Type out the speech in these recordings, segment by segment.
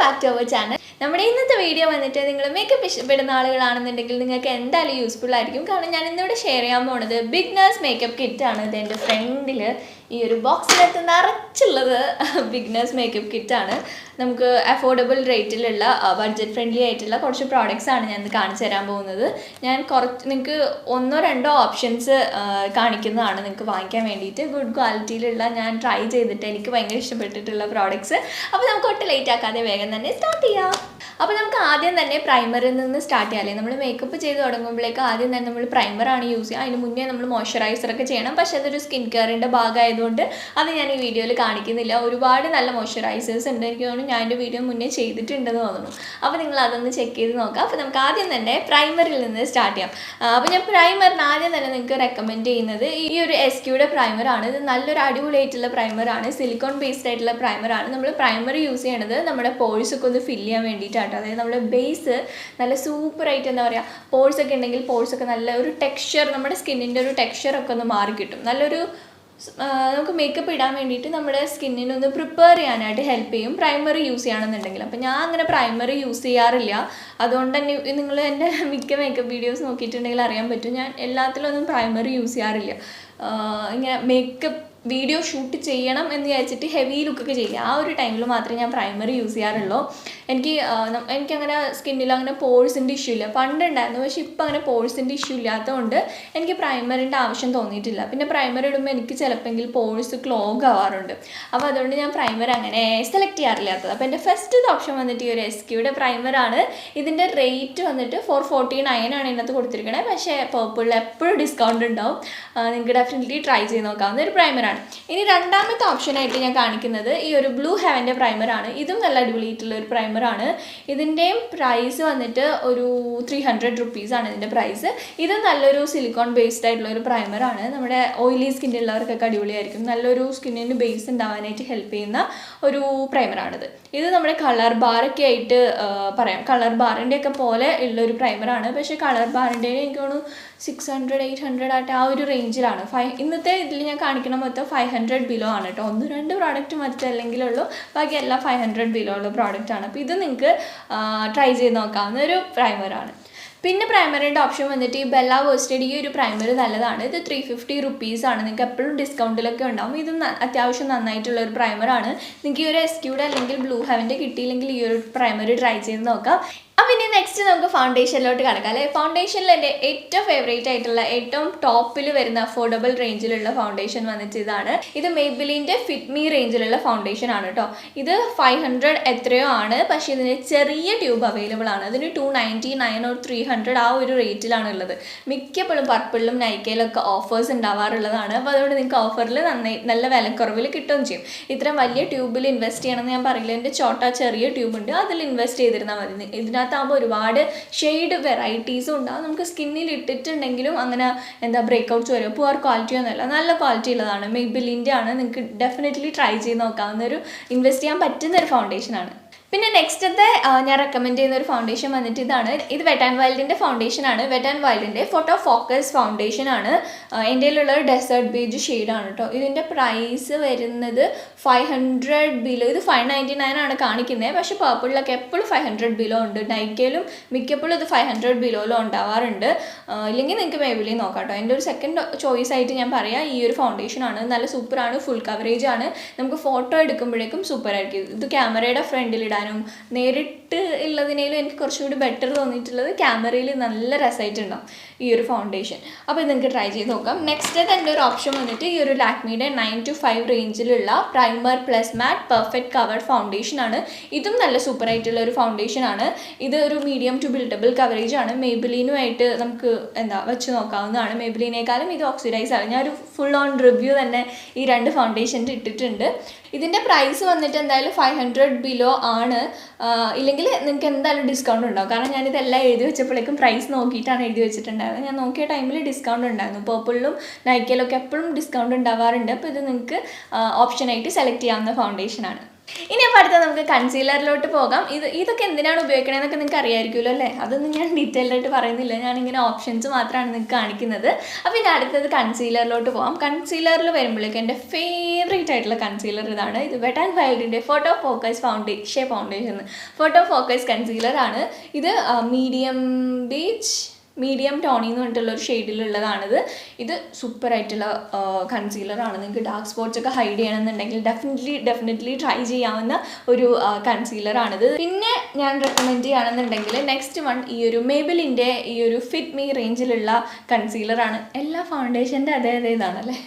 back to our channel. നമ്മുടെ ഇന്നത്തെ video വന്നിട്ട് നിങ്ങൾ മേക്കപ്പ് ഇഷ്ടപ്പെടുന്ന ആളുകളാണെന്നുണ്ടെങ്കിൽ നിങ്ങൾക്ക് എന്തായാലും യൂസ്ഫുൾ ആയിരിക്കും. കാരണം ഞാൻ ഇന്നിവിടെ ഷെയർ ചെയ്യാൻ പോകുന്നത് ബിഗിനേഴ്സ് മേക്കപ്പ് കിറ്റ് ആണ്. ഇത് എൻ്റെ ഫ്രണ്ടിൽ ഈ ഒരു ബോക്സിനകത്ത് നിറച്ചുള്ളത് ബിഗിനേഴ്സ് മേക്കപ്പ് കിറ്റാണ്. നമുക്ക് അഫോർഡബിൾ റേറ്റിലുള്ള ബഡ്ജറ്റ് ഫ്രണ്ട്ലി ആയിട്ടുള്ള കുറച്ച് പ്രോഡക്റ്റ്സ് ആണ് ഞാൻ കാണിച്ചു തരാൻ പോകുന്നത്. ഞാൻ നിങ്ങൾക്ക് ഒന്നോ രണ്ടോ ഓപ്ഷൻസ് കാണിക്കുന്നതാണ് നിങ്ങൾക്ക് വാങ്ങിക്കാൻ വേണ്ടിയിട്ട്. ഗുഡ് ക്വാളിറ്റിയിലുള്ള ഞാൻ ട്രൈ ചെയ്തിട്ട് എനിക്ക് ഭയങ്കര ഇഷ്ടപ്പെട്ടിട്ടുള്ള പ്രോഡക്റ്റ്സ്. അപ്പോൾ നമുക്ക് ഒട്ടും ലേറ്റ് ആക്കാതെ വേഗം തന്നെ സ്റ്റാർട്ട് ചെയ്യാം. അപ്പോൾ നമുക്ക് ആദ്യം തന്നെ പ്രൈമറിൽ നിന്ന് സ്റ്റാർട്ട് ചെയ്യാമല്ലേ. നമ്മൾ മേക്കപ്പ് ചെയ്ത് തുടങ്ങുമ്പോഴേക്ക് ആദ്യം തന്നെ നമ്മൾ പ്രൈമറാണ് യൂസ് ചെയ്യുക. അതിന് മുന്നേ നമ്മൾ മോയ്സ്ചറൈസറൊക്കെ ചെയ്യണം. പക്ഷേ അതൊരു സ്കിൻ കെയറിൻ്റെ ഭാഗമായതുകൊണ്ട് അത് ഞാൻ ഈ വീഡിയോയിൽ കാണിക്കുന്നില്ല. ഒരുപാട് നല്ല മോയ്സ്ചറൈസേഴ്സ് ഉണ്ട്. എനിക്ക് തോന്നുന്നു ഞാൻ എൻ്റെ വീഡിയോ മുന്നേ ചെയ്തിട്ടുണ്ടെന്ന് തോന്നുന്നു. അപ്പോൾ നിങ്ങൾ അതൊന്ന് ചെക്ക് ചെയ്ത് നോക്കാം. അപ്പോൾ നമുക്ക് ആദ്യം തന്നെ പ്രൈമറിൽ നിന്ന് സ്റ്റാർട്ട് ചെയ്യാം. അപ്പോൾ ഞാൻ പ്രൈമറിന് ആദ്യം തന്നെ നിങ്ങൾക്ക് റെക്കമെൻഡ് ചെയ്യുന്നത് ഈ ഒരു SQയുടെ പ്രൈമറാണ്. ഇത് നല്ലൊരു അടിപൊളിയായിട്ടുള്ള പ്രൈമറാണ്. സിലിക്കോൺ ബേസ്ഡ് ആയിട്ടുള്ള പ്രൈമറാണ്. നമ്മൾ പ്രൈമർ യൂസ് ചെയ്യണത് നമ്മുടെ പോഴ്സൊക്കെ ഒന്ന് ഫില്ല് ചെയ്യാൻ വേണ്ടിയിട്ടാണ്. അതായത് നമ്മുടെ ബേസ് നല്ല സൂപ്പറായിട്ട് എന്താ പറയുക, പോഴ്സൊക്കെ ഉണ്ടെങ്കിൽ പോഴ്സൊക്കെ നല്ല ഒരു ടെക്സ്ചർ, നമ്മുടെ സ്കിന്നിൻ്റെ ഒരു ടെക്സ്ചറൊക്കെ ഒന്ന് മാറിക്കിട്ടും. നല്ലൊരു നമുക്ക് മേക്കപ്പ് ഇടാൻ വേണ്ടിയിട്ട് നമ്മുടെ സ്കിന്നിനൊന്ന് പ്രിപ്പയർ ചെയ്യാനായിട്ട് ഹെൽപ്പ് ചെയ്യും പ്രൈമർ യൂസ് ചെയ്യുകയാണെന്നുണ്ടെങ്കിൽ. അപ്പോൾ ഞാൻ അങ്ങനെ പ്രൈമർ യൂസ് ചെയ്യാറില്ല. അതുകൊണ്ട് തന്നെ നിങ്ങൾ എൻ്റെ മിക്ക മേക്കപ്പ് വീഡിയോസ് നോക്കിയിട്ടുണ്ടെങ്കിൽ അറിയാൻ പറ്റും, ഞാൻ എല്ലാത്തിലൊന്നും പ്രൈമർ യൂസ് ചെയ്യാറില്ല. ഇങ്ങനെ മേക്കപ്പ് വീഡിയോ ഷൂട്ട് ചെയ്യണം എന്ന് വിചാരിച്ചിട്ട് ഹെവി ലുക്കൊക്കെ ചെയ്യുക, ആ ഒരു ടൈമിൽ മാത്രമേ ഞാൻ പ്രൈമറി യൂസ് ചെയ്യാറുള്ളൂ. എനിക്കങ്ങനെ സ്കിന്നിൽ അങ്ങനെ പോഴ്സിൻ്റെ ഇഷ്യൂ ഇല്ല. പണ്ടുണ്ടായിരുന്നു, പക്ഷേ ഇപ്പം അങ്ങനെ പോഴ്സിൻ്റെ ഇഷ്യൂ ഇല്ലാത്തതുകൊണ്ട് എനിക്ക് പ്രൈമറിൻ്റെ ആവശ്യം തോന്നിയിട്ടില്ല. പിന്നെ പ്രൈമർ ഇടുമ്പോൾ എനിക്ക് ചിലപ്പോൾ പോഴ്സ് ക്ലോഗ് ആവാറുണ്ട്. അപ്പോൾ അതുകൊണ്ട് ഞാൻ പ്രൈമർ അങ്ങനെ സെലക്ട് ചെയ്യാറില്ലാത്തത്. അപ്പോൾ എൻ്റെ ഫസ്റ്റ് ഓപ്ഷൻ വന്നിട്ട് ഈ ഒരു SQയുടെ പ്രൈമറാണ്. ഇതിൻ്റെ റേറ്റ് വന്നിട്ട് 449 ആണ് ഇതിനകത്ത് കൊടുത്തിരിക്കണേ. പക്ഷേ പേർപ്പിളിൽ എപ്പോഴും ഡിസ്കൗണ്ട് ഉണ്ടാവും. നിങ്ങൾക്ക് ഡെഫിനറ്റ്ലി ട്രൈ ചെയ്ത് നോക്കാവുന്ന ഒരു പ്രൈമറാണ്. ഇനി രണ്ടാമത്തെ ഓപ്ഷനായിട്ട് ഞാൻ കാണിക്കുന്നത് ഈ ഒരു ബ്ലൂ ഹെവൻ്റെ പ്രൈമറാണ്. ഇതും നല്ല അടിപൊളിയായിട്ടുള്ള ഒരു പ്രൈമറാണ്. ഇതിൻ്റെയും പ്രൈസ് വന്നിട്ട് ഒരു 300 റുപ്പീസാണ് ഇതിൻ്റെ പ്രൈസ്. ഇത് നല്ലൊരു സിലിക്കോൺ ബേസ്ഡ് ആയിട്ടുള്ള ഒരു പ്രൈമറാണ്. നമ്മുടെ ഓയിലി സ്കിന്നുള്ളവർക്കൊക്കെ അടിപൊളിയായിരിക്കും. നല്ലൊരു സ്കിന്നിന് ബേസ് ഉണ്ടാവാനായിട്ട് ഹെൽപ്പ് ചെയ്യുന്ന ഒരു പ്രൈമറാണിത്. ഇത് നമ്മുടെ കളർ ബാറൊക്കെ ആയിട്ട് പറയാം, കളർ ബാറിൻ്റെയൊക്കെ പോലെ ഉള്ളൊരു പ്രൈമറാണ്. പക്ഷേ കളർ ബാറിൻ്റെ എനിക്ക് തോന്നുന്നു 600-800 ആയിട്ട് ആ ഒരു റേഞ്ചിലാണ്. ഇന്നത്തെ ഇതിൽ ഞാൻ കാണിക്കണ മൊത്തം 500 ബിലോ ആണ് കേട്ടോ. 1-2 പ്രോഡക്റ്റ് മറ്റല്ലെങ്കിലുള്ളൂ, ബാക്കി എല്ലാം 500 ബിലോ ഉള്ള പ്രോഡക്റ്റാണ്. അപ്പോൾ ഇത് നിങ്ങൾക്ക് ട്രൈ ചെയ്ത് നോക്കാവുന്ന ഒരു പ്രൈമറാണ്. പിന്നെ പ്രൈമറിൻ്റെ ഓപ്ഷൻ വന്നിട്ട് ഈ ബെല്ല വേഴ്സ്റ്റഡ് ഈ ഒരു പ്രൈമർ നല്ലതാണ്. ഇത് 350 റുപ്പീസാണ്. നിങ്ങൾക്ക് എപ്പോഴും ഡിസ്കൗണ്ടിലൊക്കെ ഉണ്ടാവും. ഇത് അത്യാവശ്യം നന്നായിട്ടുള്ള ഒരു പ്രൈമറാണ്. നിങ്ങൾക്ക് ഈ ഒരു SQയുടെ അല്ലെങ്കിൽ ബ്ലൂ ഹെവൻ്റെ കിട്ടിയില്ലെങ്കിൽ ഈ ഒരു പ്രൈമർ ട്രൈ ചെയ്ത് നോക്കാം. അപ്പോൾ ഇനി നെക്സ്റ്റ് നമുക്ക് ഫൗണ്ടേഷനിലോട്ട് കിടക്കാം അല്ലേ. ഫൗണ്ടേഷനിൽ എൻ്റെ ഏറ്റവും ഫേവറേറ്റ് ആയിട്ടുള്ള ഏറ്റവും ടോപ്പിൽ വരുന്ന അഫോർഡബിൾ റേഞ്ചിലുള്ള ഫൗണ്ടേഷൻ വന്നിട്ട് ഇതാണ്. ഇത് മേബിലിൻ്റെ ഫിറ്റ് മീ റേഞ്ചിലുള്ള ഫൗണ്ടേഷൻ ആണ് കേട്ടോ. ഇത് 500 എത്രയോ ആണ്, പക്ഷേ ഇതിന് ചെറിയ ട്യൂബ് അവൈലബിൾ ആണ്. അതിന് 299 or 300 ആ ഒരു റേറ്റിലാണ് ഉള്ളത്. മിക്കപ്പോഴും പർപ്പിളിലും നൈക്കയിലൊക്കെ ഓഫേഴ്സ് ഉണ്ടാവാറുള്ളതാണ്. അപ്പോൾ അതുകൊണ്ട് നിങ്ങൾക്ക് ഓഫറിൽ നല്ല വിലക്കുറവിൽ കിട്ടുകയും ചെയ്യും. ഇത്രയും വലിയ ട്യൂബിൽ ഇൻവെസ്റ്റ് ചെയ്യണമെന്ന് ഞാൻ പറയില്ല. എൻ്റെ ചെറിയ ട്യൂബ് ഉണ്ട്, അതിൽ ഇൻവെസ്റ്റ് ചെയ്തിരുന്നാൽ മതി. ഇതിനകത്താകുമ്പോൾ ഒരുപാട് ഷെയ്ഡ് വെറൈറ്റീസും ഉണ്ടാകും. നമുക്ക് സ്കിന്നിൽ ഇട്ടിട്ടുണ്ടെങ്കിലും അങ്ങനെ ബ്രേക്ക്ഔട്ട്സ് വരും. പുവർ ക്വാളിറ്റി ഒന്നുമല്ല, നല്ല ക്വാളിറ്റി ഉള്ളതാണ്. മേബിലിൻ്റെ ആണ്. നിങ്ങൾക്ക് ഡെഫിനറ്റ്ലി ട്രൈ ചെയ്ത് നോക്കാവുന്ന ഒരു ഇൻവെസ്റ്റ് ചെയ്യാൻ പറ്റുന്ന ഒരു ഫൗണ്ടേഷനാണ്. പിന്നെ നെക്സ്റ്റത്തെ ഞാൻ റെക്കമെൻഡ് ചെയ്യുന്ന ഒരു ഫൗണ്ടേഷൻ വന്നിട്ട് ഇതാണ്. ഇത് വെറ്റ് ആൻഡ് വൈൽഡിൻ്റെ ഫൗണ്ടേഷനാണ്. വെറ്റ് ആൻഡ് വൈൽഡിൻ്റെ ഫോട്ടോ ഫോക്കസ് ഫൗണ്ടേഷനാണ്. എൻ്റെ കയ്യിലുള്ള ഒരു ഡെസേർട്ട് ബേജ് ഷെയ്ഡാണ് കേട്ടോ. ഇതിൻ്റെ പ്രൈസ് വരുന്നത് 500 ബിലോ. ഇത് 599 ആണ് കാണിക്കുന്നത്. പക്ഷേ പർപ്പിളിലൊക്കെ എപ്പോഴും 500 ബിലോ ഉണ്ട്. നൈക്കയിലും മിക്കപ്പോഴും ഇത് 500 ബിലോയിലും ഉണ്ടാവാറുണ്ട്. ഇല്ലെങ്കിൽ നിങ്ങൾക്ക് മേബിലി നോക്കാം കേട്ടോ. എൻ്റെ ഒരു സെക്കൻഡ് ചോയ്സ് ആയിട്ട് ഞാൻ പറയാം ഈ ഒരു ഫൗണ്ടേഷനാണ്. നല്ല സൂപ്പറാണ്, ഫുൾ കവറേജ് ആണ്. നമുക്ക് ഫോട്ടോ എടുക്കുമ്പോഴേക്കും സൂപ്പറായിരിക്കും. ഇത് ക്യാമറയുടെ ഫ്രണ്ടിലിടാൻ നേരിട്ട് ഉള്ളതിനേലും എനിക്ക് കുറച്ചുകൂടി ബെറ്റർ തോന്നിയിട്ടുള്ളത് ക്യാമറയിൽ നല്ല രസമായിട്ടുണ്ടാവും ഈ ഒരു ഫൗണ്ടേഷൻ. അപ്പോൾ ഇത് നിങ്ങൾക്ക് ട്രൈ ചെയ്ത് നോക്കാം. നെക്സ്റ്റ് എൻ്റെ ഒരു ഓപ്ഷൻ വന്നിട്ട് ഈ ഒരു ലാക്മിയുടെ 9 to 5 റേഞ്ചിലുള്ള primer plus matte perfect cover ഫൗണ്ടേഷനാണ്. ഇതും നല്ല സൂപ്പറായിട്ടുള്ള ഒരു ഫൗണ്ടേഷനാണ്. ഇത് ഒരു മീഡിയം ടു ബിൽഡബിൾ കവറേജ് ആണ്. മേബിലിനുമായിട്ട് നമുക്ക് വെച്ച് നോക്കാവുന്നതാണ്. മേബിലിനേക്കാളും ഇത് ഓക്സിഡൈസ് ആണ്. ഞാനൊരു ഫുൾ ഓൺ റിവ്യൂ തന്നെ ഈ രണ്ട് ഫൗണ്ടേഷൻ്റെ ഇട്ടിട്ടുണ്ട്. ഇതിൻ്റെ പ്രൈസ് വന്നിട്ട് എന്തായാലും 500 ബിലോ ആണ്. ഇല്ലെങ്കിൽ നിങ്ങൾക്ക് എന്തായാലും ഡിസ്കൗണ്ട് ഉണ്ടാവും. കാരണം ഞാനിതെല്ലാം എഴുതി വെച്ചപ്പോഴേക്കും പ്രൈസ് നോക്കിയിട്ടാണ് എഴുതി വെച്ചിട്ടുണ്ടായിരുന്നത്. ഞാൻ നോക്കിയ ടൈമിൽ ഡിസ്കൗണ്ട് ഉണ്ടായിരുന്നു. പർപ്പിളിലും നൈക്കയിലൊക്കെ എപ്പോഴും ഡിസ്കൗണ്ട് ഉണ്ടാവാറുണ്ട്. അപ്പോൾ ഇത് നിങ്ങൾക്ക് ഓപ്ഷനായിട്ട് സെലക്ട് ചെയ്യാവുന്ന ഫൗണ്ടേഷനാണ്. ഇനി അപ്പോൾ അടുത്ത നമുക്ക് കൺസീലറിലോട്ട് പോകാം. ഇതൊക്കെ എന്തിനാണ് ഉപയോഗിക്കണമെന്നൊക്കെ നിങ്ങൾക്ക് അറിയാമായിരിക്കുമല്ലോ അല്ലേ? അതൊന്നും ഞാൻ ഡീറ്റെയിൽഡ് ആയിട്ട് പറയുന്നില്ല, ഞാനിങ്ങനെ ഓപ്ഷൻസ് മാത്രമാണ് നിങ്ങൾക്ക് കാണിക്കുന്നത്. അപ്പോൾ ഇനി അടുത്തത് കൺസീലറിലോട്ട് പോകാം. കൺസീലറിൽ വരുമ്പോഴേക്കും എൻ്റെ ഫേവറേറ്റ് ആയിട്ടുള്ള കൺസീലർ ഇതാണ്. ഇത് വെറ്റ് ആൻഡ് വൈൽഡിൻ്റെ photo focus foundation photo focus കൺസീലറാണ്. ഇത് മീഡിയം ടോണി എന്ന് പറഞ്ഞിട്ടുള്ളൊരു ഷെയ്ഡിലുള്ളതാണിത്. ഇത് സൂപ്പറായിട്ടുള്ള കൺസീലറാണ്. നിങ്ങൾക്ക് ഡാർക്ക് സ്പോട്ട്സ് ഒക്കെ ഹൈഡ് ചെയ്യണമെന്നുണ്ടെങ്കിൽ ഡെഫിനറ്റ്ലി ട്രൈ ചെയ്യാവുന്ന ഒരു കൺസീലറാണിത്. പിന്നെ ഞാൻ റെക്കമെൻഡ് ചെയ്യുകയാണെന്നുണ്ടെങ്കിൽ നെക്സ്റ്റ് വൺ ഈ ഒരു മേബിലിൻ്റെ ഈ ഒരു ഫിറ്റ് മീ റേഞ്ചിലുള്ള കൺസീലറാണ്. എല്ലാ ഫൗണ്ടേഷൻ്റെ അതേ ഇതാണല്ലേ.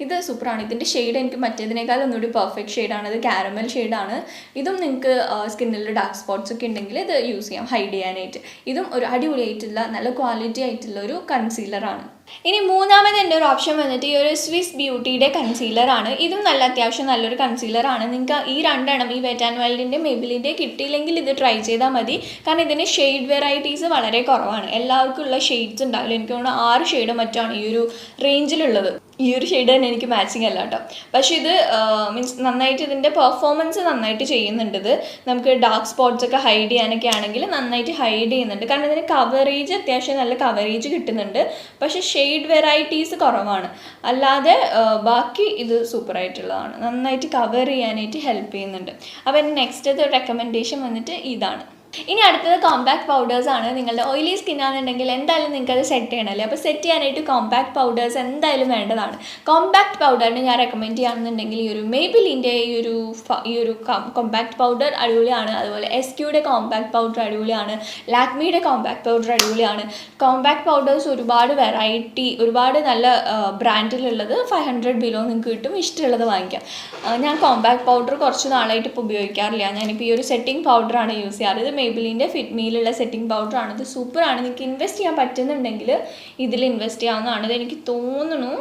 ഇത് സൂപ്പറാണ്. ഇതിൻ്റെ ഷെയ്ഡ് എനിക്ക് മറ്റേതിനേക്കാൾ ഒന്നുകൂടി പെർഫെക്റ്റ് ഷെയ്ഡാണ്. ഇത് കാരമൽ ഷെയ്ഡാണ്. ഇതും നിങ്ങൾക്ക് സ്കിന്നിൽ ഡാർക്ക് സ്പോട്ട്സ് ഒക്കെ ഉണ്ടെങ്കിൽ ഇത് യൂസ് ചെയ്യാം ഹൈഡ് ചെയ്യാനായിട്ട്. ഇതും ഒരു അടിപൊളിയായിട്ടുള്ള നല്ല ക്വാളിറ്റി ആയിട്ടുള്ള ഒരു കൺസീലറാണ്. ഇനി മൂന്നാമത് എൻ്റെ ഒരു ഓപ്ഷൻ വന്നിട്ട് ഈ ഒരു സ്വിസ് ബ്യൂട്ടിയുടെ കൺസീലറാണ്. ഇതും അത്യാവശ്യം നല്ലൊരു കൺസീലറാണ്. നിങ്ങൾക്ക് ഈ രണ്ടെണ്ണം ഈ വെറ്റ് ആൻഡ് വൈൽഡിൻ്റെ മേബിലിൻ്റെ കിട്ടിയില്ലെങ്കിൽ ഇത് ട്രൈ ചെയ്താൽ മതി. കാരണം ഇതിൻ്റെ ഷെയ്ഡ് വെറൈറ്റീസ് വളരെ കുറവാണ്. എല്ലാവർക്കും ഉള്ള ഷെയ്ഡ്സ് ഉണ്ടാവില്ല. എനിക്ക് തോന്നുന്നു 6 ഷെയ്ഡ് മറ്റാണ് ഈ ഒരു റേഞ്ചിലുള്ളത്. ഈ ഒരു ഷെയ്ഡ് തന്നെ എനിക്ക് മാച്ചിങ് അല്ല കേട്ടോ. പക്ഷേ ഇത് മീൻസ് നന്നായിട്ട് ഇതിൻ്റെ പെർഫോമൻസ് നന്നായിട്ട് ചെയ്യുന്നുണ്ട്. ഇത് നമുക്ക് ഡാർക്ക് സ്പോട്ട്സ് ഒക്കെ ഹൈഡ് ചെയ്യാനൊക്കെ ആണെങ്കിൽ നന്നായിട്ട് ഹൈഡ് ചെയ്യുന്നുണ്ട്. കാരണം ഇതിന് കവറേജ് അത്യാവശ്യം നല്ല കവറേജ് കിട്ടുന്നുണ്ട്. പക്ഷേ ഷെയ്ഡ് വെറൈറ്റീസ് കുറവാണ്. അല്ലാതെ ബാക്കി ഇത് സൂപ്പറായിട്ടുള്ളതാണ്. നന്നായിട്ട് കവർ ചെയ്യാനായിട്ട് ഹെൽപ്പ് ചെയ്യുന്നുണ്ട്. അപ്പോൾ നെക്സ്റ്റ് റെക്കമെൻഡേഷൻ വന്നിട്ട് ഇതാണ്. ഇനി അടുത്തത് കോമ്പാക്ട് പൗഡേഴ്സ് ആണ്. നിങ്ങളുടെ ഓയിലി സ്കിൻ ആണെന്നുണ്ടെങ്കിൽ എന്തായാലും നിങ്ങൾക്ക് അത് സെറ്റ് ചെയ്യണമല്ലേ. അപ്പോൾ സെറ്റ് ചെയ്യാനായിട്ട് കോമ്പാക്ട് പൗഡേഴ്സ് എന്തായാലും വേണ്ടതാണ്. കോമ്പാക്ട് പൗഡറിന് ഞാൻ റെക്കമെൻഡ് ചെയ്യുകയാണെന്നുണ്ടെങ്കിൽ ഈ ഒരു മേബിലിൻ്റെ ഈ ഒരു കോമ്പാക്ട് പൗഡർ അടിപൊളിയാണ്. അതുപോലെ എസ്ക്യൂയുടെ കോമ്പാക്ട് പൗഡർ അടിപൊളിയാണ്. ലാക്മിയുടെ കോമ്പാക്ട് പൗഡർ അടിപൊളിയാണ്. കോമ്പാക്ട് പൗഡേഴ്സ് ഒരുപാട് വെറൈറ്റി, ഒരുപാട് നല്ല ബ്രാൻഡിലുള്ളത് 500 ബിലോ നിങ്ങൾക്ക് കിട്ടും. ഇഷ്ടമുള്ളത് വാങ്ങിക്കാം. ഞാൻ കോമ്പാക്ട് പൗഡർ കുറച്ച് നാളായിട്ട് ഇപ്പോൾ ഉപയോഗിക്കാറില്ല. ഞാനിപ്പോൾ ഈ ഒരു സെറ്റിംഗ് പൗഡറാണ് യൂസ് ചെയ്യാറ്. ഇത് മേബിലിൻ്റെ ഫിറ്റ് മീലുള്ള സെറ്റിംഗ് പൗഡറാണ്. ഇത് സൂപ്പറാണ്. നിങ്ങൾക്ക് ഇൻവെസ്റ്റ് ചെയ്യാൻ പറ്റുന്നുണ്ടെങ്കിൽ ഇതിൽ ഇൻവെസ്റ്റ് ചെയ്യാവുന്നതാണ്. ഇത് എനിക്ക് തോന്നുന്നു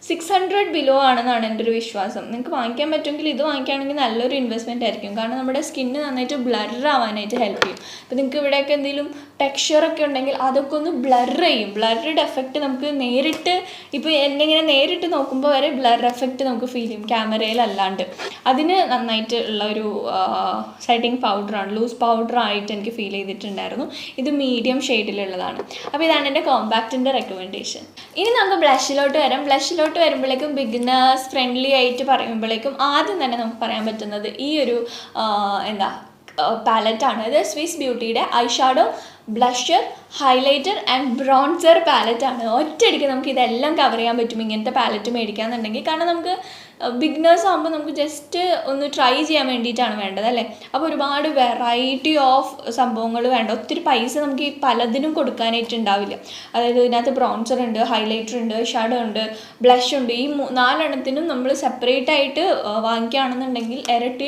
600 ബിലോ ആണെന്നാണ് എൻ്റെ ഒരു വിശ്വാസം. നിങ്ങൾക്ക് വാങ്ങിക്കാൻ പറ്റുമെങ്കിൽ ഇത് വാങ്ങിക്കുകയാണെങ്കിൽ നല്ലൊരു ഇൻവെസ്റ്റ്മെൻ്റ് ആയിരിക്കും. കാരണം നമ്മുടെ സ്കിന്ന് നന്നായിട്ട് ബ്ലർ ആവാനായിട്ട് ഹെൽപ്പ് ചെയ്യും. അപ്പോൾ നിങ്ങൾക്ക് ഇവിടെയൊക്കെ എന്തെങ്കിലും ടെക്സ്ചറൊക്കെ ഉണ്ടെങ്കിൽ അതൊക്കെ ഒന്ന് ബ്ലർ ചെയ്യും. ബ്ലറിൻ്റെ എഫക്റ്റ് നമുക്ക് നേരിട്ട് ഇപ്പോൾ എന്നിങ്ങനെ നേരിട്ട് നോക്കുമ്പോൾ വരെ ബ്ലർ എഫക്റ്റ് നമുക്ക് ഫീൽ ചെയ്യും, ക്യാമറയിലല്ലാണ്ട്. അതിന് നന്നായിട്ട് ഉള്ള ഒരു സെറ്റിംഗ് പൗഡറാണ്. ലൂസ് പൗഡറായിട്ട് എനിക്ക് ഫീൽ ചെയ്തിട്ടുണ്ടായിരുന്നു. ഇത് മീഡിയം ഷെയ്ഡിലുള്ളതാണ്. അപ്പോൾ ഇതാണ് എൻ്റെ കോമ്പാക്റ്റിൻ്റെ റെക്കമെൻഡേഷൻ. ഇനി നമുക്ക് ബ്ലഷിലോട്ട് വരാം. ബ്ലഷിലോട്ട് വരുമ്പോഴേക്കും ബിഗിനേഴ്സ് ഫ്രണ്ട്ലി ആയിട്ട് പറയുമ്പോഴേക്കും ആദ്യം തന്നെ നമുക്ക് പറയാൻ പറ്റുന്നത് ഈ ഒരു പാലറ്റാണ്. ഇത് സ്വിസ് ബ്യൂട്ടിയുടെ eyeshadow, blusher, highlighter and bronzer പാലറ്റാണ്. ഒറ്റയടിക്ക് നമുക്ക് ഇതെല്ലാം കവർ ചെയ്യാൻ പറ്റും ഇങ്ങനത്തെ പാലറ്റ് മേടിക്കാന്നുണ്ടെങ്കിൽ. കാരണം നമുക്ക് ബിഗിനേഴ്സ് ആകുമ്പോൾ നമുക്ക് ജസ്റ്റ് ഒന്ന് ട്രൈ ചെയ്യാൻ വേണ്ടിയിട്ടാണ് വേണ്ടത് അല്ലേ. അപ്പോൾ ഒരുപാട് വെറൈറ്റി ഓഫ് സംഭവങ്ങൾ വേണ്ട. ഒത്തിരി പൈസ നമുക്ക് ഈ പലതിനും കൊടുക്കാനായിട്ടുണ്ടാവില്ല. അതായത് ഇതിനകത്ത് ബ്രോൺസർ ഉണ്ട്, ഹൈലൈറ്റർ ഉണ്ട്, ഷാഡോ ഉണ്ട്, ബ്ലഷ് ഉണ്ട്. ഈ 4 എണ്ണത്തിനും നമ്മൾ സെപ്പറേറ്റ് ആയിട്ട് വാങ്ങിക്കുകയാണെന്നുണ്ടെങ്കിൽ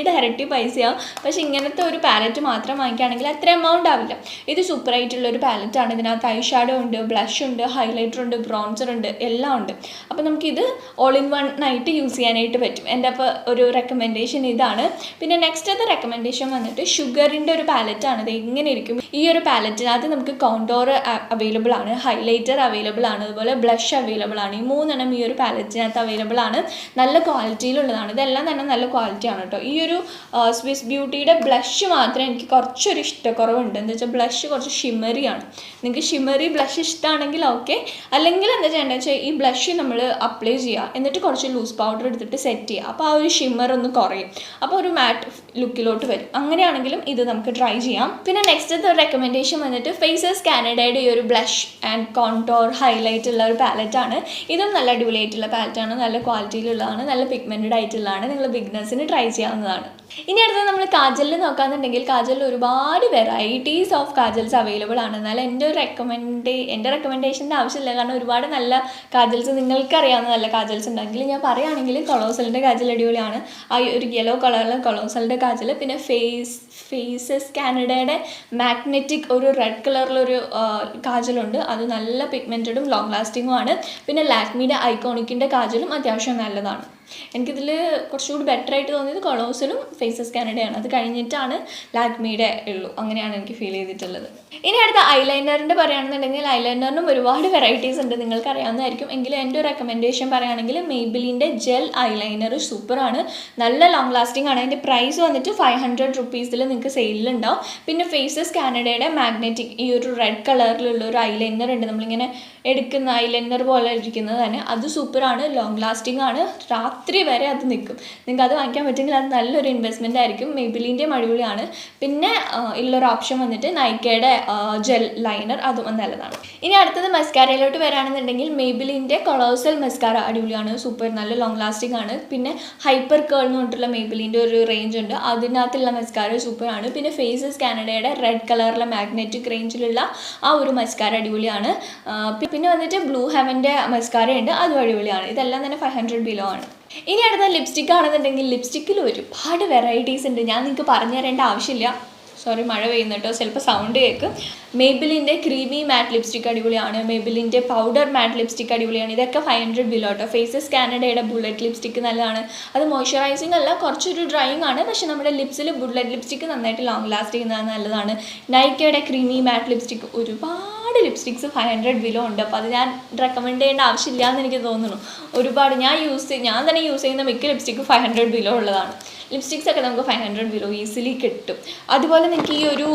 ഇരട്ടി പൈസയാവും. പക്ഷേ ഇങ്ങനത്തെ ഒരു പാലറ്റ് മാത്രം വാങ്ങിക്കുകയാണെങ്കിൽ അത്ര എമൗണ്ട് ആവില്ല. ഇത് സൂപ്പറായിട്ടുള്ളൊരു പാലറ്റാണ്. ഇതിനകത്ത് ഐ ഷാഡോ ഉണ്ട്, ബ്ലഷ് ഉണ്ട്, ഹൈലൈറ്റർ ഉണ്ട്, ബ്രോൺസർ ഉണ്ട്, എല്ലാം ഉണ്ട്. അപ്പോൾ നമുക്കിത് ഓൾ ഇൻ വൺ ആയിട്ട് യൂസ് ചെയ്യാനായിട്ട് പറ്റും. എൻ്റെ അപ്പോൾ ഒരു റെക്കമെൻഡേഷൻ ഇതാണ്. പിന്നെ നെക്സ്റ്റ് റെക്കമെൻഡേഷൻ വന്നിട്ട് ഷുഗറിൻ്റെ ഒരു പാലറ്റാണ്. ഇത് എങ്ങനെ ഇരിക്കും? ഈ ഒരു പാലറ്റിനകത്ത് നമുക്ക് കോണ്ടോർ അവൈലബിൾ ആണ്, ഹൈലൈറ്റർ അവൈലബിൾ ആണ്, അതുപോലെ ബ്ലഷ് അവൈലബിൾ ആണ്. ഈ 3 എണ്ണം ഈ ഒരു പാലറ്റിനകത്ത് അവൈലബിൾ ആണ്. നല്ല ക്വാളിറ്റിയിലുള്ളതാണ്. ഇതെല്ലാം തന്നെ നല്ല ക്വാളിറ്റിയാണ് കേട്ടോ. ഈ ഒരു സ്വിസ് ബ്യൂട്ടിയുടെ ബ്ലഷ് മാത്രമേ എനിക്ക് കുറച്ചൊരു ഇഷ്ടക്കുറവുണ്ട്. എന്താ വെച്ചാൽ ബ്ലഷ് കുറച്ച് ഷിമറിയാണ്. നിങ്ങൾക്ക് ഷിമറി ബ്ലഷ് ഇഷ്ടമാണെങ്കിൽ ഓക്കെ. അല്ലെങ്കിൽ എന്താ ചെയ്യേണ്ടത് വെച്ചാൽ ഈ ബ്ലഷ് നമ്മൾ അപ്ലൈ ചെയ്യുക, എന്നിട്ട് കുറച്ച് ലൂസ് പൗഡർ എടുത്തിട്ട് സെറ്റ് ചെയ്യുക. അപ്പോൾ ആ ഒരു ഷിമ്മർ ഒന്ന് കുറയും. അപ്പോൾ ഒരു മാറ്റ് ലുക്കിലോട്ട് വരും. അങ്ങനെയാണെങ്കിലും ഇത് നമുക്ക് ട്രൈ ചെയ്യാം. പിന്നെ നെക്സ്റ്റ് റെക്കമെൻഡേഷൻ വന്നിട്ട് ഫേസസ് കാനഡയുടെ ഈ ഒരു ബ്ലഷ് ആൻഡ് കോണ്ടോർ ഹൈലൈറ്റ് ഉള്ള ഒരു പാലറ്റാണ്. ഇതും നല്ല അടിപൊളിയായിട്ടുള്ള പാലറ്റാണ്. നല്ല ക്വാളിറ്റിയിലുള്ളതാണ്, നല്ല പിഗ്മെൻറ്റഡ് ആയിട്ടുള്ളതാണ്. നിങ്ങൾ ബിഗിനേഴ്സിന് ട്രൈ ചെയ്യാവുന്നതാണ്. ഇനി അടുത്തത് നമ്മൾ കാജലിൽ നോക്കാന്നുണ്ടെങ്കിൽ കാജലിൽ ഒരുപാട് വെറൈറ്റീസ് ഓഫ് കാജൽസ് അവൈലബിൾ ആണ്. എന്നാൽ എൻ്റെ റെക്കമെൻഡേഷൻ്റെ ആവശ്യമില്ല. കാരണം ഒരുപാട് നല്ല കാജൽസ് നിങ്ങൾക്കറിയാവുന്ന നല്ല കാജൽസ് ഉണ്ടെങ്കിൽ ഞാൻ പറയുകയാണെങ്കിൽ കൊളോസലിൻ്റെ കാജൽ അടിപൊളിയാണ്. ആ ഒരു യെല്ലോ കളറിലെ കൊളോസലിൻ്റെ കാജൽ. പിന്നെ ഫേസസ് കാനഡയുടെ മാഗ്നറ്റിക് ഒരു റെഡ് കളറിലൊരു കാജലുണ്ട്. അത് നല്ല പിഗ്മെൻറ്റഡും ലോങ് ലാസ്റ്റിങ്ങും ആണ്. പിന്നെ ലാക്മിയുടെ ഐക്കോണിക്കിൻ്റെ കാജലും അത്യാവശ്യം നല്ലതാണ്. എനിക്കിതിൽ കുറച്ചുകൂടി ബെറ്റർ ആയിട്ട് തോന്നിയത് കൊളോസിലും ഫേസസ് കാനഡയാണ്. അത് കഴിഞ്ഞിട്ടാണ് ലാക്മിയുടെ ഉള്ളൂ. അങ്ങനെയാണ് എനിക്ക് ഫീൽ ചെയ്തിട്ടുള്ളത്. ഇനി അടുത്ത ഐലൈനറിൻ്റെ പറയുകയാണെന്നുണ്ടെങ്കിൽ ഐലൈനറിനും ഒരുപാട് വെറൈറ്റീസ് ഉണ്ട്, നിങ്ങൾക്ക് അറിയാവുന്നതായിരിക്കും. എങ്കിലും എൻ്റെ ഒരു റെക്കമെൻഡേഷൻ പറയുകയാണെങ്കിൽ മെയ്ബിലിൻ്റെ ജെൽ ഐലൈനർ സൂപ്പറാണ്, നല്ല ലോങ് ലാസ്റ്റിംഗ് ആണ്. അതിൻ്റെ പ്രൈസ് വന്നിട്ട് 500 റുപ്പീസിൽ നിങ്ങൾക്ക് സെയിലുണ്ടാവും. പിന്നെ ഫേസസ് കാനഡയുടെ മാഗ്നറ്റിക് ഈ ഒരു റെഡ് കളറിലുള്ള ഒരു ഐലൈനർ ഉണ്ട്, നമ്മളിങ്ങനെ എടുക്കുന്ന ഐലൈനർ പോലെ ഇരിക്കുന്നത് തന്നെ. അത് സൂപ്പറാണ്, ലോങ് ലാസ്റ്റിംഗ് ആണ്, രാത്രി വരെ അത് നിൽക്കും. നിങ്ങൾക്ക് അത് വാങ്ങിക്കാൻ പറ്റുമെങ്കിൽ അത് നല്ലൊരു ഇൻവെസ്റ്റ്മെൻ്റ് ആയിരിക്കും. മെയ്ബിലിൻ്റെയും അടിപൊളിയാണ്. പിന്നെ ഉള്ളൊരു ഓപ്ഷൻ വന്നിട്ട് നൈക്കയുടെ ജെൽ ലൈനർ, അതും നല്ലതാണ്. ഇനി അടുത്തത് മസ്കാരയിലോട്ട് വരാണെന്നുണ്ടെങ്കിൽ മെയ്ബിലിൻ്റെ കൊളോസൽ മസ്കാര അടിപൊളിയാണ്, സൂപ്പർ, നല്ല ലോങ് ലാസ്റ്റിംഗ് ആണ്. പിന്നെ ഹൈപ്പർ കേൾ എന്ന് പറഞ്ഞിട്ടുള്ള മെയ്ബിലിൻ്റെ ഒരു റേഞ്ച് ഉണ്ട്, അതിനകത്തുള്ള മസ്കാര സൂപ്പറാണ്. പിന്നെ ഫേസസ് കാനഡയുടെ റെഡ് കളറിലെ മാഗ്നറ്റിക് റേഞ്ചിലുള്ള ആ ഒരു മസ്കാര അടിപൊളിയാണ്. പിന്നെ വന്നിട്ട് ബ്ലൂ ഹെവൻ്റെ മസ്കാര ഉണ്ട്, അതും അടിപൊളിയാണ്. ഇതെല്ലാം തന്നെ 500 ബിലോ ആണ്. ഇനി അടുത്ത ലിപ്സ്റ്റിക് ആണെന്നുണ്ടെങ്കിൽ ലിപ്സ്റ്റിക്കിൽ ഒരുപാട് വെറൈറ്റീസ് ഉണ്ട്, ഞാൻ നിങ്ങൾക്ക് പറഞ്ഞു തരേണ്ട ആവശ്യമില്ല. സോറി, മഴ പെയ്യുന്നു കേട്ടോ, ചിലപ്പോൾ സൗണ്ട് കേൾക്കും. മെയ്ബിലിൻ്റെ ക്രീമി മാറ്റ് ലിപ്സ്റ്റിക് അടിപൊളിയാണ്. മെയ്ബിലിൻ്റെ പൗഡർ മാറ്റ് ലിപ്സ്റ്റിക് അടിപൊളിയാണ്. ഇതൊക്കെ 500 ബിലോ കേട്ടോ. ഫേസസ് കാനഡയുടെ ബുള്ളറ്റ് ലിപ്സ്റ്റിക്ക് നല്ലതാണ്. അത് മോയ്സ്ചറൈസിങ് അല്ല, കുറച്ചൊരു ഡ്രൈയിങ് ആണ്, പക്ഷെ നമ്മുടെ ലിപ്സിൽ ബുള്ളറ്റ് ലിപ്സ്റ്റിക്ക് നന്നായിട്ട് ലോങ് ലാസ്റ്റ് ചെയ്യുന്നത് നല്ലതാണ്. നൈക്കയുടെ ക്രീമി മാറ്റ് ലിപ്സ്റ്റിക്ക്, ഒരുപാട് ലിപ്സ്റ്റിക്സ് 500 ബിലോ ഉണ്ട്. അപ്പോൾ അത് ഞാൻ റെക്കമെൻഡ് ചെയ്യേണ്ട ആവശ്യമില്ല എന്ന് എനിക്ക് തോന്നുന്നു. ഒരുപാട് ഞാൻ തന്നെ യൂസ് ചെയ്യുന്ന മിക്ക ലിപ്സ്റ്റിക്ക് 500 ബിലോ ഉള്ളതാണ്. ലിപ്സ്റ്റിക്സ് ഒക്കെ നമുക്ക് 500 ബിലോ ഈസിലി കിട്ടും. അതുപോലെ നിങ്ങൾക്ക് ഈ ഒരു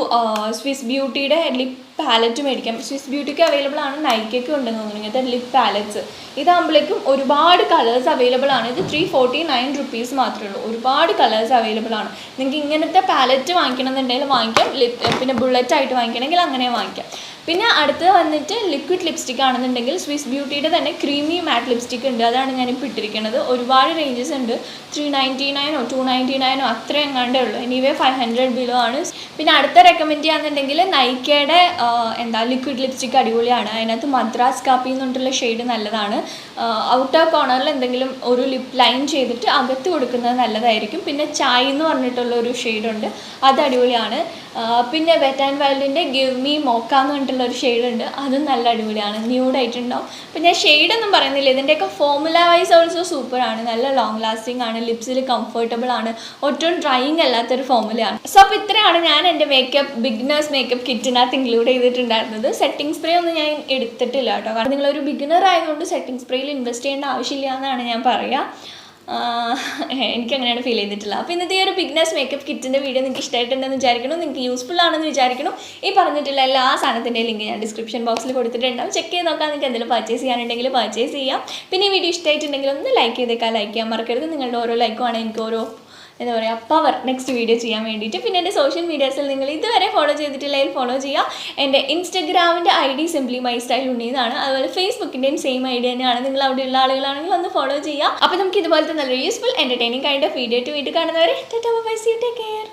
സ്വിസ് ബ്യൂട്ടിയുടെ ലിപ് പാലറ്റ് മേടിക്കാം. സ്വിസ് ബ്യൂട്ടിക്ക് അവൈലബിൾ ആണ്, നൈക്കയ്ക്കും ഉണ്ടെന്ന് തോന്നുന്നു ഇങ്ങനത്തെ ലിപ് പാലറ്റ്സ്. ഇതാകുമ്പോഴേക്കും ഒരുപാട് കളേഴ്സ് അവൈലബിൾ ആണ്. ഇത് 349 റുപ്പീസ് മാത്രമേ ഉള്ളൂ, ഒരുപാട് കളേഴ്സ് അവൈലബിൾ ആണ്. നിങ്ങൾക്ക് ഇങ്ങനത്തെ പാലറ്റ് വാങ്ങിക്കണം എന്നുണ്ടെങ്കിൽ വാങ്ങിക്കാം, പിന്നെ ബുള്ളറ്റ് ആയിട്ട് വാങ്ങിക്കണമെങ്കിൽ അങ്ങനെ വാങ്ങിക്കാം. പിന്നെ അടുത്തത് വന്നിട്ട് ലിക്വിഡ് ലിപ്സ്റ്റിക് ആണെന്നുണ്ടെങ്കിൽ സ്വിസ് ബ്യൂട്ടിയുടെ തന്നെ ക്രീമി മാറ്റ് ലിപ്സ്റ്റിക് ഉണ്ട്, അതാണ് ഞാനിപ്പോൾ ഇട്ടിരിക്കുന്നത്. ഒരുപാട് റേഞ്ചസ് ഉണ്ട്, 399 299 അത്ര എങ്ങാണ്ടേ ഉള്ളൂ. എനിവേ 500 ബിലോ ആണ്. പിന്നെ അടുത്ത റെക്കമെൻഡ് ചെയ്യാന്നുണ്ടെങ്കിൽ നൈക്കയുടെ ലിക്വിഡ് ലിപ്സ്റ്റിക് അടിപൊളിയാണ്. അതിനകത്ത് മദ്രാസ് കാപ്പി എന്ന് പറഞ്ഞിട്ടുള്ള ഷെയ്ഡ് നല്ലതാണ്. ഔട്ടർ കോർണറിൽ എന്തെങ്കിലും ഒരു ലിപ്പ് ലൈൻ ചെയ്തിട്ട് അകത്ത് കൊടുക്കുന്നത് നല്ലതായിരിക്കും. പിന്നെ ചായ് എന്ന് പറഞ്ഞിട്ടുള്ള ഒരു ഷെയ്ഡുണ്ട്, അത് അടിപൊളിയാണ്. പിന്നെ വെറ്റ് ആൻഡ് വൈൽഡിൻ്റെ ഗിവ് മീ മോക്ക എന്ന് പറഞ്ഞിട്ടുള്ള ഒരു ഷെയ്ഡുണ്ട്, അതും നല്ല അടിപൊളിയാണ്, ന്യൂഡായിട്ടുണ്ടാവും. പിന്നെ ഷെയ്ഡൊന്നും പറയുന്നില്ല, ഇതിൻ്റെയൊക്കെ ഫോമുല വൈസ് ഓൾസോ സൂപ്പറാണ്, നല്ല ലോങ് ലാസ്റ്റിംഗ് ആണ്, ലിപ്സിൽ കംഫർട്ടബിൾ ആണ്, ഒട്ടും ഡ്രൈയിങ് അല്ലാത്തൊരു ഫോമുലയാണ്. സോ അപ്പോൾ ഇത്രയാണ് ഞാൻ എൻ്റെ ബിഗിനേഴ്സ് മേക്കപ്പ് കിറ്റിനകത്ത് ഇൻക്ലൂഡ് ചെയ്തിട്ടുണ്ടായിരുന്നത്. സെറ്റിംഗ് സ്പ്രേ ഒന്നും ഞാൻ എടുത്തിട്ടില്ല കേട്ടോ, കാരണം നിങ്ങളൊരു ബിഗിനർ ആയതുകൊണ്ട് സെറ്റിംഗ് സ്പ്രേയിൽ ഇൻവെസ്റ്റ് ചെയ്യേണ്ട ആവശ്യമില്ല എന്നാണ് ഞാൻ പറയുക. എനിക്കങ്ങനെയാണ് ഫീൽ ചെയ്തിട്ടുള്ളത്. അപ്പോൾ ഇന്നത്തെ ഈ ഒരു ബിഗിനേഴ്സ് മേക്കപ്പ് കിറ്റിൻ്റെ വീഡിയോ നിങ്ങൾക്ക് ഇഷ്ടമായിട്ടുണ്ടെന്ന് വിചാരിക്കണം, നിങ്ങൾക്ക് യൂസ്ഫുൾ ആണെന്ന് വിചാരിക്കണം. ഈ പറഞ്ഞിട്ടുള്ള എല്ലാ സാധനത്തിൻ്റെ ലിങ്ക് ഞാൻ ഡിസ്ക്രിപ്ഷൻ ബോക്സിൽ കൊടുത്തിട്ടുണ്ടാവും, ചെക്ക് ചെയ്ത് നോക്കാം. നിങ്ങൾക്ക് എന്തെങ്കിലും പർച്ചേസ് ചെയ്യാനുണ്ടെങ്കിൽ പർച്ചേസ് ചെയ്യാം. പിന്നെ ഈ വീഡിയോ ഇഷ്ടമായിട്ടുണ്ടെങ്കിൽ ഒന്ന് ലൈക്ക് ചെയ്തേക്കാം, ലൈക്ക് ചെയ്യാൻ മറക്കരുത്. നിങ്ങളുടെ ഓരോ ലൈക്കുമാണ് എനിക്ക് ഓരോ പവർ നെക്സ്റ്റ് വീഡിയോ ചെയ്യാൻ വേണ്ടിയിട്ട്. പിന്നെ എൻ്റെ സോഷ്യൽ മീഡിയാസിൽ നിങ്ങൾ ഇതുവരെ ഫോളോ ചെയ്തിട്ടില്ലെങ്കിൽ ഫോളോ ചെയ്യുക. എൻ്റെ ഇൻസ്റ്റഗ്രാമിൻ്റെ ID simplymystyleunni എന്നാണ്. അതുപോലെ ഫേസ്ബുക്കിൻ്റെയും സെയിം ID തന്നെയാണ്. നിങ്ങൾ അവിടെയുള്ള ആളുകളാണെങ്കിൽ ഒന്ന് ഫോളോ ചെയ്യുക. അപ്പോൾ നമുക്ക് ഇതുപോലത്തെ നല്ലൊരു useful entertaining kind of video ആയിട്ട് വീട്ടിൽ കാണുന്നവരെ tata bye, see you, take care.